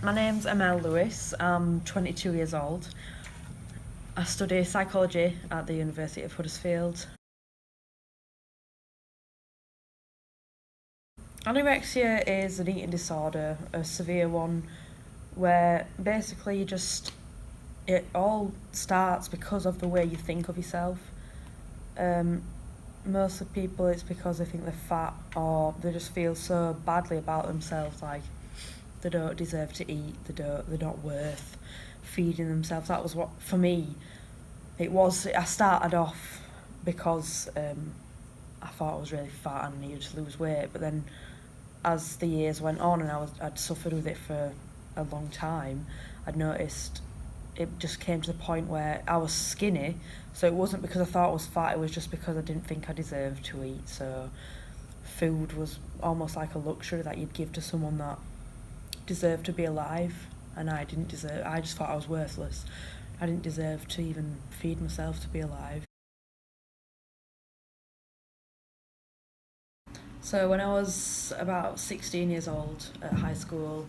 My name's Emelle Lewis. I'm 22 years old. I study psychology at the University of Huddersfield. Anorexia is an eating disorder, a severe one, where basically it all starts because of the way you think of yourself. Most of the people, it's because they think they're fat or they just feel so badly about themselves, like they don't deserve to eat, they're not worth feeding themselves. That was what, for me, it was. I started off because I thought I was really fat and needed to lose weight, but then as the years went on and I'd suffered with it for a long time, I'd noticed it just came to the point where I was skinny, so it wasn't because I thought I was fat, it was just because I didn't think I deserved to eat. So food was almost like a luxury that you'd give to someone that deserved to be alive, and I just thought I was worthless. I didn't deserve to even feed myself to be alive. So when I was about 16 years old at high school,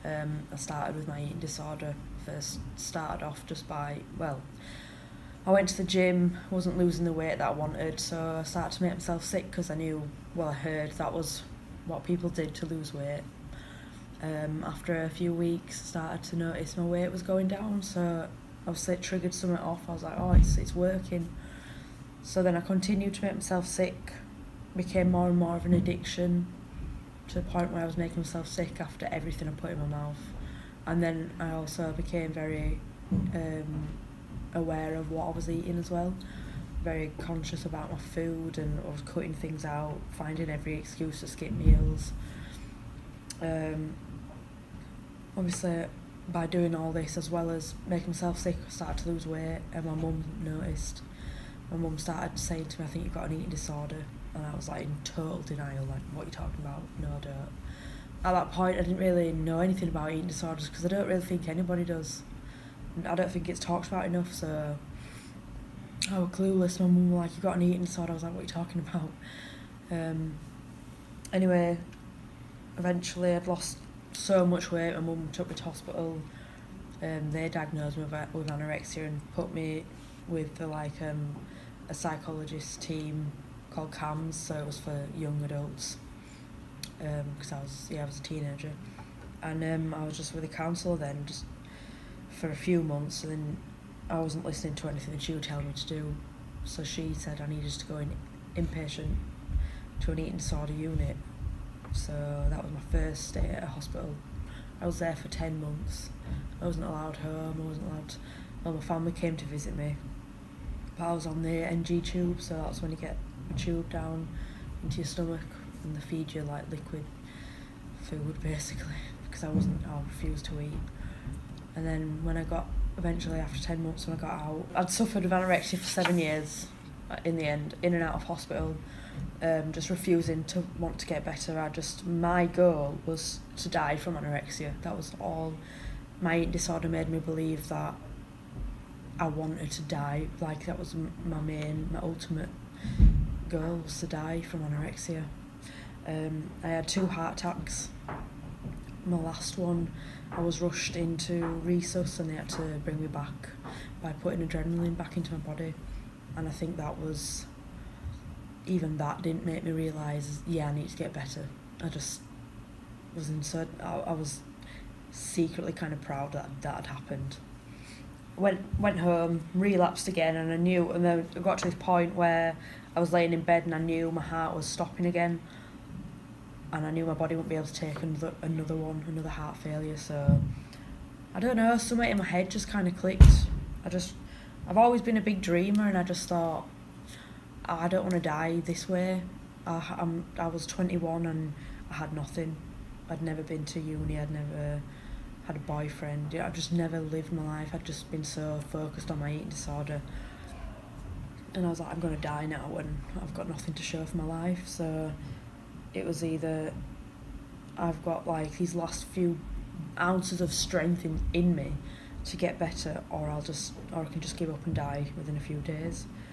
I started with my eating disorder. First started off just by, I went to the gym, wasn't losing the weight that I wanted, so I started to make myself sick because I heard that was what people did to lose weight. After a few weeks, I started to notice my weight was going down, so obviously it triggered something off. I was like, oh, it's working. So then I continued to make myself sick, became more and more of an addiction, to the point where I was making myself sick after everything I put in my mouth. And then I also became very aware of what I was eating as well, very conscious about my food, and I was cutting things out, finding every excuse to skip meals. Obviously, by doing all this as well as making myself sick, I started to lose weight, and my mum noticed. My mum started saying to me, I think you've got an eating disorder, and I was like in total denial, like, what are you talking about? No, I don't. At that point, I didn't really know anything about eating disorders because I don't really think anybody does. I don't think it's talked about enough, so I was clueless. My mum was like, you've got an eating disorder. I was like, what are you talking about? Anyway, eventually I'd lost so much weight, my mum took me to hospital. They diagnosed me with anorexia and put me with a psychologist team called CAMS, so it was for young adults, because I was a teenager, and I was just with a counsellor then, just for a few months, and then I wasn't listening to anything that she would tell me to do, so she said I needed to go inpatient to an eating disorder unit. So that was my first stay at a hospital. I was there for 10 months. I wasn't allowed home, my family came to visit me, but I was on the NG tube, so that's when you get a tube down into your stomach and they feed you like liquid food basically, because I refused to eat. And then eventually after 10 months when I got out, I'd suffered with anorexia for 7 years in the end, in and out of hospital, just refusing to want to get better. My goal was to die from anorexia. That was all. My eating disorder made me believe that I wanted to die. Like, that was my ultimate goal, was to die from anorexia. I had 2 heart attacks. My last one, I was rushed into resus and they had to bring me back by putting adrenaline back into my body. And I think even that didn't make me realise, I need to get better. I just I was secretly kind of proud that had happened. Went home, relapsed again, and then I got to this point where I was laying in bed and I knew my heart was stopping again, and I knew my body wouldn't be able to take another heart failure. So I don't know, something in my head just kind of clicked. I've always been a big dreamer, and I just thought, I don't want to die this way. I was 21 and I had nothing. I'd never been to uni, I'd never had a boyfriend. I've just never lived my life. I'd just been so focused on my eating disorder. And I was like, I'm going to die now when I've got nothing to show for my life. So it was either I've got like these last few ounces of strength in me to get better, or I can just give up and die within a few days.